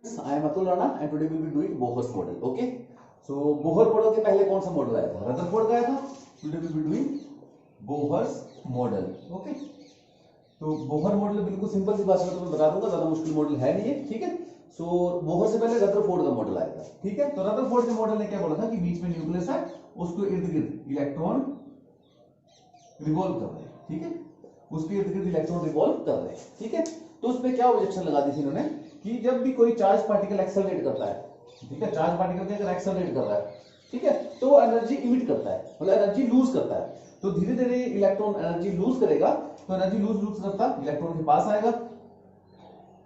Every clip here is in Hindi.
I am Atul Rana and today we will be doing Bohr's model. Okay. So Bohr model के पहले कौन सा मॉडल आया था? रदरफोर्ड का आया था. Today we will be doing Bohr's model. Okay. तो बोहर मॉडल बिल्कुल सिंपल सी भाषा में तुम्हें बता दूंगा, ज्यादा मुश्किल मॉडल है नहीं है. ठीक है. सो बोहर से पहले रदरफोर्ड का मॉडल आया था. ठीक है. तो रदरफोर्ड के मॉडल ने क्या बोला था कि बीच में न्यूक्लियस है, उसको इर्द गिर्द इलेक्ट्रॉन रिवॉल्व कर रहे हैं. ठीक है. उसके इर्द गिर्द इलेक्ट्रॉन रिवॉल्व कर रहे हैं. ठीक है. तो उसमें क्या ऑब्जेक्शन लगा दी थी इन्होंने कि जब भी कोई चार्ज पार्टिकल एक्सेलरेट करता है, ठीक है, चार्ज पार्टिकल के अगर एक्सेलरेट कर रहा है, ठीक है, तो वो एनर्जी इमिट करता है, मतलब एनर्जी लूज करता है. तो धीरे धीरे इलेक्ट्रॉन एनर्जी लूज करेगा, तो एनर्जी लूज करता इलेक्ट्रॉन के पास आएगा.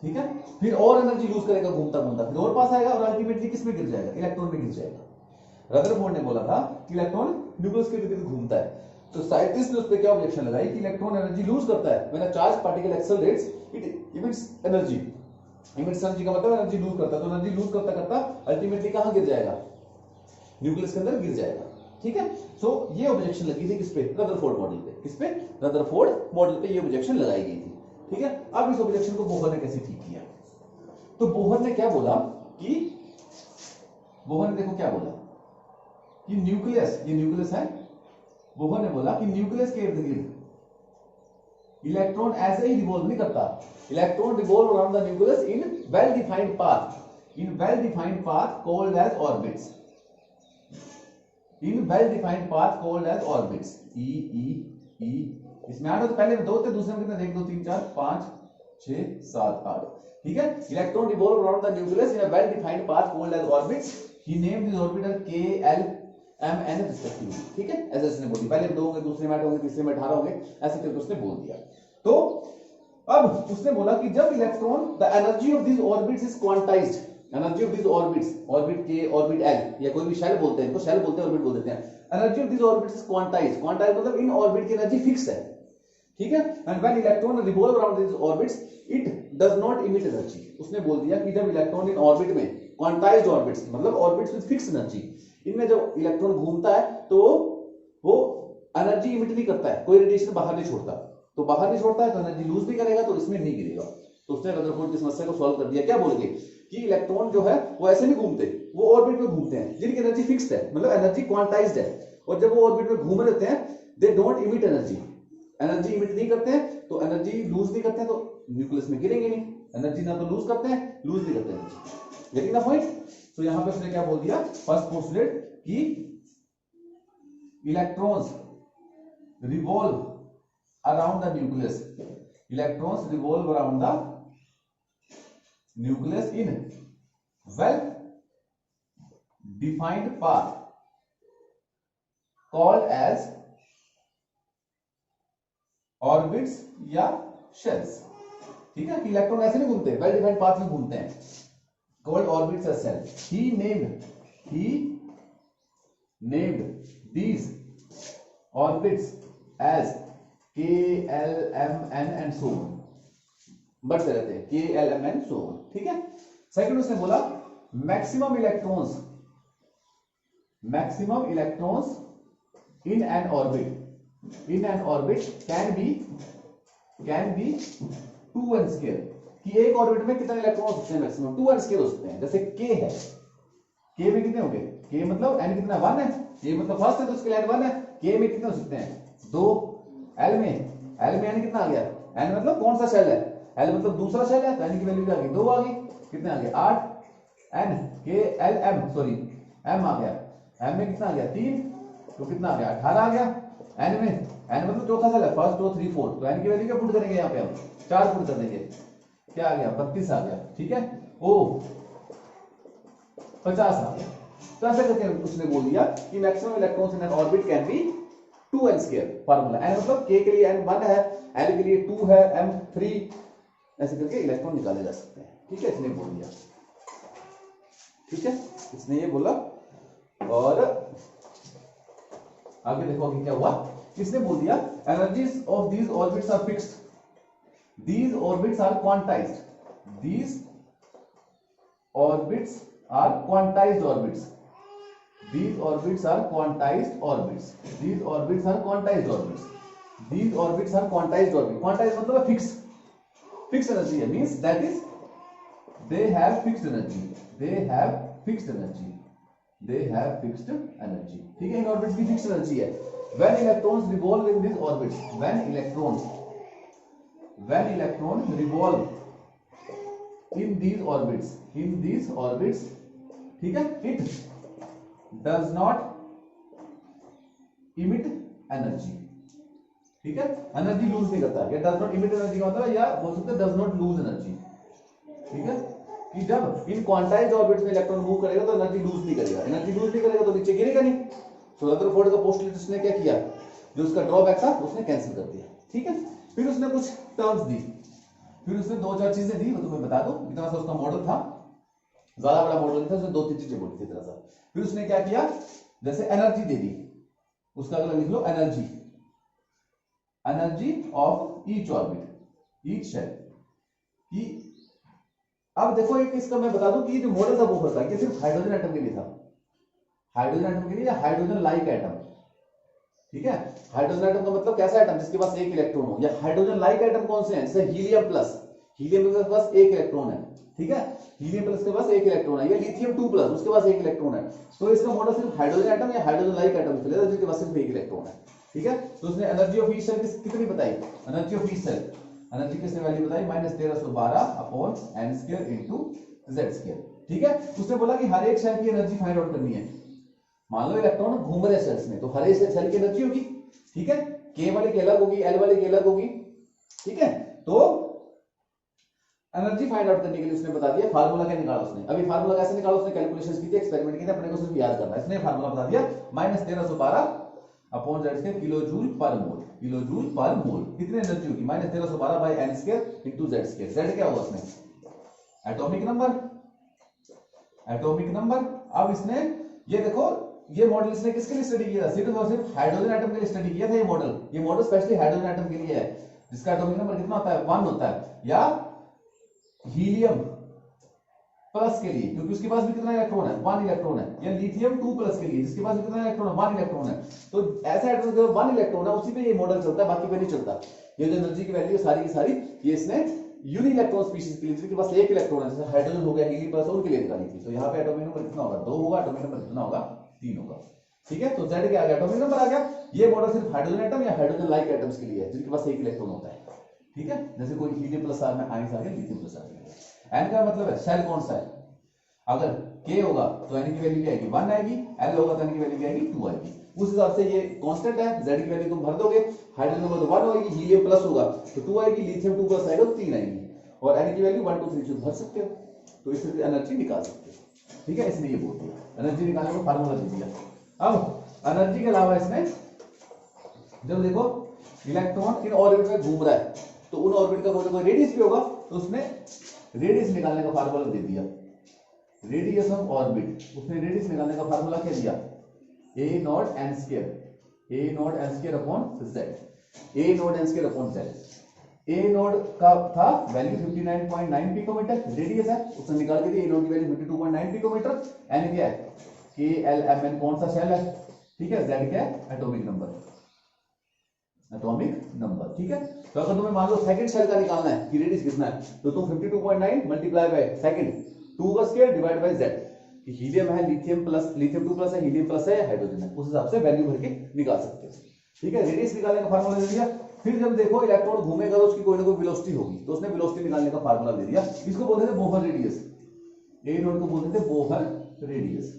ठीक है. फिर और एनर्जी लूज करेगा घूमता घूमता, फिर और पास आएगा और अल्टीमेटली किस में गिर जाएगा? इलेक्ट्रॉन में गिर जाएगा. रदरफोर्ड ने बोला था कि इलेक्ट्रॉन न्यूक्लियस के इर्द-गिर्द घूमता है. तो साइंटिस्ट ने उस पर क्या ऑब्जेक्शन लगाई कि इलेक्ट्रॉन एनर्जी लूज करता है. When a charge particle accelerates it emits energy. Emits energy का मतलब एनर्जी लूज करता है. तो एनर्जी लूज करता करता अल्टीमेटली कहां गिर जाएगा? न्यूक्लियस के अंदर गिर जाएगा. ठीक है. सो ये ऑब्जेक्शन लगी थी किस पे? रदरफोर्ड मॉडल पे. किस पे? रदरफोर्ड मॉडल पे ये ऑब्जेक्शन लगाई गई थी. ठीक है. अब इस ऑब्जेक्शन को बोहर ने कैसे ठीक किया? तो बोहर ने क्या बोला कि बोहर ने देखो क्या बोला कि न्यूक्लियस, ये न्यूक्लियस है. बोहर ने बोला कि न्यूक्लियस के इर्द गिर्द इलेक्ट्रॉन ऐसे ही रिवॉल्व नहीं करता. Electron revolve around the nucleus in well defined path, in well defined path called as orbits. In well defined path called as orbits. E E E. इसमें 8 होते, पहले में 2 थे, दूसरे में कितने? 1 2 3 4 5 6 7 8. ठीक है. Electron revolve around the nucleus in a well defined path called as orbits. He named this orbital k l m n respectively. ठीक है. ऐसे उसने बोल दिया. पहले में 2 होंगे, दूसरे में 8 होंगे, तीसरे में 18 होंगे, ऐसे करके उसने बोल दिया. तो अब उसने बोला कि जब electron, the energy of this orbits is quantized. Energy of this orbits, orbit के, ऑर्बिट एल या कोई भी शेल बोलते हैं इनको, शेल बोलते हैं, ऑर्बिट बोल देते हैं. Energy of this orbits is quantized. Quantized मतलब इन ऑर्बिट की एनर्जी फिक्स है. ठीक है. And when electron revolve around this orbits it does not emit energy. उसने बोल दिया कि जब इलेक्ट्रॉन इन ऑर्बिट में, क्वांटाइज्ड ऑर्बिट्स मतलब ऑर्बिट्स विद फिक्स एनर्जी, इनमें जब इलेक्ट्रॉन घूमता है तो वो एनर्जी इमिट नहीं करता है, कोई रेडिएशन बाहर नहीं छोड़ता. तो बाहर नहीं छोड़ता है तो एनर्जी लूज नहीं करेगा, तो इसमें नहीं गिरेगा. तो उसने रदरफोर्ड की समस्या को सॉल्व कर दिया. क्या बोल के कि इलेक्ट्रॉन जो है वो ऐसे नहीं घूमते, वो ऑर्बिट में घूमते हैं जिनकी एनर्जी फिक्स्ड है, मतलब एनर्जी क्वांटाइज्ड है. और जब वो ऑर्बिट में घूम रहते हैं they don't emit energy. Energy emit नहीं करते हैं, तो एनर्जी लूज नहीं करते हैं, तो न्यूक्लियस में गिरेंगे नहीं. एनर्जी ना तो लूज करते हैं, लूज नहीं करते एनर्जी. Getting the point? तो यहां पे उसने क्या बोल दिया? फर्स्ट पोस्टुलेट कि electrons revolve around the nucleus. Electrons revolve around the nucleus in well defined path called as orbits या शेल्स. ठीक है. कि इलेक्ट्रॉन ऐसे नहीं घूमते, वेल डिफाइंड पाथ में घूमते हैं, कॉल्ड ऑर्बिट्स या shell. He named these orbits as k l m n and so on. बढ़ते रहते हैं k l m n so on. ठीक है. सेकंड उसने बोला maximum electrons in an orbit can be 2n square. कि एक ऑर्बिट में कितने इलेक्ट्रॉन हो सकते हैं? मैक्सिमम 2n स्केयर हो सकते हैं. जैसे k है, k में कितने होंगे? k मतलब n कितना 1 है, k मतलब फर्स्ट है तो उसके लिए n 1 है. k में कितने हो सकते हैं? 2. l में n कितना आ गया? n मतलब कौन सा शेल है? l मतलब दूसरा शेल है, तो n की वैल्यू क्या आ गई? 2 आ गई. कितने आ गए? 8. n k l m sorry m आ गया. m में कितना आ गया? 3. तो कितना आ गया? 18 आ गया. n में n मतलब चौथा शेल है, फर्स्ट 2 3 4, तो n की वैल्यू क्या पुट करेंगे? यहाँ पे हम 4 पुट कर देंगे. क्या आ गया? 32 आ गया. ठीक है. ओ 50 आ गया. तो ऐसे करके उसने बोल दिया कि maximum electrons in an orbit can be 2n square. Formula n मतलब k के लिए n 1 है, l के लिए 2 है, m 3, ऐसे करके इलेक्ट्रॉन निकाले जा सकते हैं. ठीक है. इसने बोल दिया. ठीक है. इसने ये बोला. और आगे देखो कि क्या हुआ. इसने बोल दिया energies of these orbits are fixed. These orbits are quantized. These orbits are quantized orbits. These orbits are quantized orbits. These orbits are quantized orbits. These orbits are quantized orbits. Quantized मतलब fixed energy है, means that is they have fixed energy, they have fixed energy, they have fixed energy, ठीक है, इन ऑर्बिट्स की फिक्स्ड एनर्जी है। when electrons revolve in these orbits, when electrons revolve in these orbits, ठीक है, it does not emit energy, ठीक है, एनर्जी लूज नहीं करता है, डज नॉट इमिट एनर्जी का मतलब, या बोल सकते हैं डज नॉट लूज एनर्जी, ठीक है, कि जब इन क्वांटाइज्ड ऑर्बिट्स में इलेक्ट्रॉन मूव करेगा तो एनर्जी लूज नहीं करेगा, एनर्जी लूज नहीं करेगा तो नीचे गिरेगा नहीं। सो रदरफोर्ड का पोस्टुलेट उसने क्या किया, जो उसका ड्रॉबैक था उसने कैंसिल कर दिया, ठीक है। फिर उसने कुछ टर्म्स दी, फिर उसने दो चार चीजें दी, वो तुम्हें बता दो, इतना सा उसका मॉडल था, ज्यादा बड़ा मॉडल नहीं था, उसने दो तीन चीजें बोली थी तरह सा। फिर उसने क्या किया, जैसे एनर्जी दे दी, उसका अगला लिख लो energy, energy of each orbit, each shell की। अब देखो एक इसका मैं बता दूं कि जो मॉडल था वो था कि सिर्फ हाइड्रोजन एटम के लिए था, हाइड्रोजन एटम के लिए, या हाइड्रोजन लाइक एटम, ठीक है। हाइड्रोजन एटम का मतलब कैसा एटम जिसके पास एक इलेक्ट्रॉन हो, या हाइड्रोजन लाइक एटम कौन से हैं, जैसे हीलियम प्लस, हीलियम के पास एक इलेक्ट्रॉन है, ठीक है, हीलियम प्लस के पास एक इलेक्ट्रॉन है, या लिथियम 2 प्लस उसके पास एक इलेक्ट्रॉन है। तो इसका मॉडल सिर्फ हाइड्रोजन एटम या हाइड्रोजन लाइक एटम के लिए जिसके पास सिर्फ एक इलेक्ट्रॉन है, ठीक है। तो उसने एनर्जी ऑफ ईच सेल कितनी बताई, energy of each shell, energy किसने वैल्यू बताई, -1312/n² इनटू z², ठीक है। उसने बोला कि हर एक सेल की एनर्जी फाइंड आउट करनी है। मान लो इलेक्ट्रॉन घूम रहे सेल्स में, तो हर एक सेल की एनर्जी होगी, ठीक है, k वाले की अलग होगी, l वाले की अलग होगी, ठीक है। तो एनर्जी फाइंड आउट करने के लिए उसने बता दिया, फार्मूला क्या निकाला उसने, अभी फार्मूला कैसे निकाला, उसने कैलकुलेशंस की थी, एक्सपेरिमेंट किए थे, अपने को सिर्फ याद करना है। इसने फार्मूला बता दिया -1312/z² किलोजूल पर मोल, किलोजूल पर मोल कितनी एनर्जी होगी, -1312/n² इनटू z², z क्या होगा उसमें, एटॉमिक नंबर, एटॉमिक नंबर। अब इसने ये देखो, ये मॉडल इसने किसके लिए स्टडी किया था, सिर्फ और सिर्फ हाइड्रोजन एटम के लिए स्टडी किया था। ये मॉडल स्पेशली हाइड्रोजन एटम के लिए है, जिसका एटॉमिक नंबर कितना होता है, 1 होता है, या हीलियम प्लस के लिए, क्योंकि उसके पास भी कितना इलेक्ट्रॉन है, 1 इलेक्ट्रॉन है, या लिथियम 2 प्लस के लिए जिसके पास भी कितना इलेक्ट्रॉन है, 1 इलेक्ट्रॉन है। तो ऐसा एटम जो 1 इलेक्ट्रॉन है उसी पे ये मॉडल चलता है, बाकी पे नहीं चलता। ये जो एनर्जी की वैल्यू सारी की सारी ये इसने यूनि इलेक्ट्रॉन स्पीशीज के लिए जिसके पास एक इलेक्ट्रॉन है, जैसे हाइड्रोजन हो गया, हीलियम प्लस, उनके लिए निकाली थी। तो यहाँ पे एटॉमिक नंबर कितना होगा, 2 होगा, एटॉमिक नंबर कितना होगा, 3 होगा, ठीक है। तो Z क्या आ गया, एटॉमिक नंबर आ गया। ये मॉडल सिर्फ हाइड्रोजन एटम या हाइड्रोजन लाइक एटम्स के लिए है जिनके पास एक इलेक्ट्रॉन होता है, ठीक है। जैसे कोई हीलियम प्लस में आयंस आ गया, लिथियम प्लस आ गया। N का मतलब है सेल कौन सा है, अगर K होगा तो N की वैल्यू क्या आएगी, 1 आएगी, L होगा तो N की वैल्यू क्या आएगी, 2 आएगी। उस हिसाब से ये कांस्टेंट है, Z की वैल्यू तुम भर दोगे, हाइड्रोजन नंबर तो 1 होगी, हीलियम प्लस होगा तो 2 आएगी, लिथियम 2 प्लस आएगा तो 3 आएगी, और N की वैल्यू 1 2 3 भर सकते हो, तो इससे एनर्जी निकाल सकते हो, ठीक है। इसलिए ये बोल दिया, एनर्जी निकालने का फार्मूला दे दिया। अब एनर्जी के अलावा इसमें जब देखो इलेक्ट्रॉन इन ऑर्बिट में घूम रहा है तो उन ऑर्बिट का कोई रेडियस भी होगा, तो उसने रेडियस निकालने का फार्मूला दे दिया, रेडियस ऑफ ऑर्बिट। उसने रेडियस निकालने का फार्मूला क्या दिया, a0n², a0n² upon z, a0n² upon z। a0 का था वैल्यू 59.9 पिकोमीटर, रेडियस है, उसने निकाल के दिया, a0 की वैल्यू 52.9 पिकोमीटर, n क्या है, KLMN कौन सा शेल है, ठीक है, z क्या है, एटॉमिक नंबर, एटॉमिक नंबर, ठीक है। तो अगर तुम्हें मान लो सेकंड शेल का निकालना है कि रेडियस कितना है, तो तुम 52.9 मल्टीप्लाई बाय सेकंड 2 का स्क्वायर डिवाइड बाय z, कि हीलियम है, लिथियम प्लस, लिथियम 2 प्लस है, हीलियम प्लस है, हाइड्रोजन है, उस हिसाब से वैल्यू भर के निकाल सकते हो, ठीक है। रेडियस निकालने का फार्मूला दे दिया। फिर जब देखो इलेक्ट्रॉन घूमेगा तो उसकी कोई ना कोई वेलोसिटी होगी, तो उसने वेलोसिटी निकालने का फार्मूला दे दिया। इसको बोलते थे बोहर रेडियस, a0 को बोलते थे बोहर रेडियस,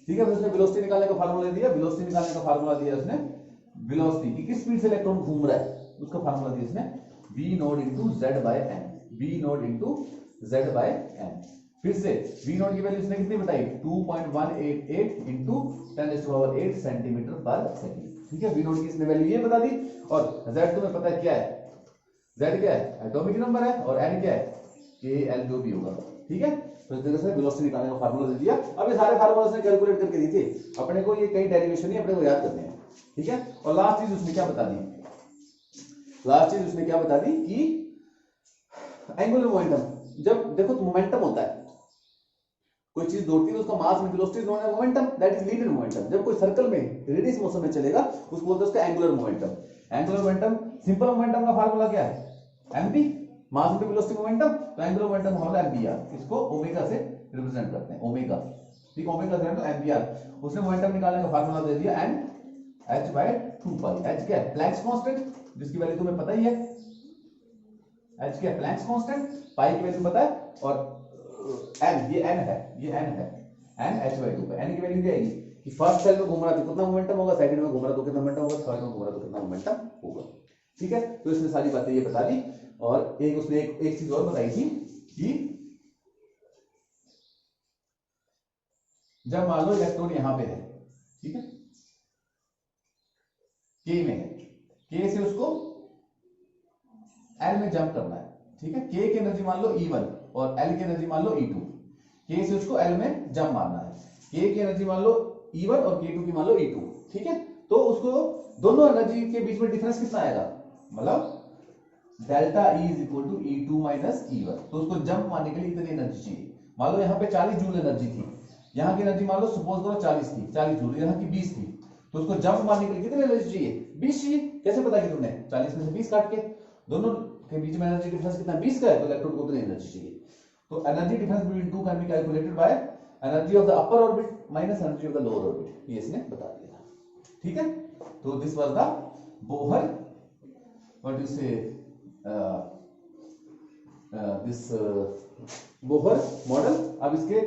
ठीक है। उसने वेलोसिटी निकालने का फार्मूला दे दिया, वेलोसिटी निकालने का फार्मूला दिया उसने, वेलोसिटी की किस स्पीड से इलेक्ट्रॉन घूम रहा है उसका फार्मूला दिया इसने, v0 into z/n, v0 into z/n। फिर से v0 की वैल्यू इसने कितनी बताई, 2.188 into 10⁸ सेंटीमीटर पर सेकंड, ठीक है। v0 की इसने वैल्यू ये बता दी, और z तुम्हें पता है क्या है, z क्या है, एटॉमिक नंबर है, और n क्या है, kl जो भी होगा, ठीक है। तो इस तरह से वेलोसिटी निकालने का फार्मूला दे दिया। अब ये सारे फार्मूला उसने कैलकुलेट करके दी थी, अपने को ये कई डेरिवेशन नहीं अपने को याद करने हैं, ठीक है। और लास्ट चीज उसने क्या बता दी, लास्ट चीज उसने क्या बता दी कि एंगुलर मोमेंटम, जब देखो तो मोमेंटम होता है, कोई चीज दौड़ती है तो उसका मास में वेलोसिटी नोन है momentum, that is linear momentum. जब कोई सर्कल में रेडियस मोशन में चलेगा उसको बोलते हैं उसका angular momentum. Angular momentum, simple momentum का फार्मूला क्या है, mv, mass into velocity momentum, तो एंगुलर मोमेंटम हमारा एम्बियर, इसको ओमेगा से रिप्रेजेंट करते हैं, ओमेगा, ठीक, ओमेगा से तो एम्बियर। उसने मोमेंटम निकालने का फार्मूला दे दिया एन एच बाय 2 पाई। एच क्या है? प्लैंक्स कांस्टेंट, जिसकी वैल्यू तुम्हें पता ही है, एच क्या है? प्लैंक्स कांस्टेंट, पाई की वैल्यू पता है, और एन, ये एन है, ये एन है, एन एच बाय 2 पाई। एन की वैल्यू क्या आएगी कि फर्स्ट सेल में घूम रहा तो कितना मोमेंटम होगा, सेकंड में घूम रहा तो कितना मोमेंटम होगा, थर्ड में घूम रहा तो कितना मोमेंटम होगा, ठीक है। तो इसने सारी बातें ये बता दी, और एक उसने एक चीज और बताई थी कि जब मान लो इलेक्ट्रॉन यहां पे है, ठीक है, के में है, के से उसको एल में जंप करना है, ठीक है, के की एनर्जी मान लो E1 और एल की एनर्जी मान लो E2, के से उसको एल में जंप मारना है, के की एनर्जी मान लो E1 और K2 की मान लो E2, ठीक है। तो उसको दोनों एनर्जी के बीच में डिफरेंस कितना आएगा, मतलब delta E is equal to E2 minus E1। तो उसको जंप मारने के लिए इतनी एनर्जी चाहिए। मान लो यहाँ पे 40 जूल एनर्जी थी, यहाँ की एनर्जी मान लो सपोज करो 40 थी, 40 जूल, यहाँ की 20 थी, तो उसको जंप मारने के लिए कितनी एनर्जी चाहिए, 20 चाहिए। कैसे पता कि तुमने 40 में से 20 काट के, दोनों के बीच में एनर्जी डिफरेंस कितना 20 का है, तो इलेक्ट्रॉन को उतनी एनर्जी चाहिए। तो energy difference between two can be calculated by energy of the upper orbit minus energy of the lower orbit, ये इसने बता दिया था, ठीक है। तो this was the Bohr what you से दिस बोहर मॉडल। अब इसके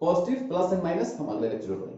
पॉजिटिव प्लस एंड माइनस हम अगले लेक्चर में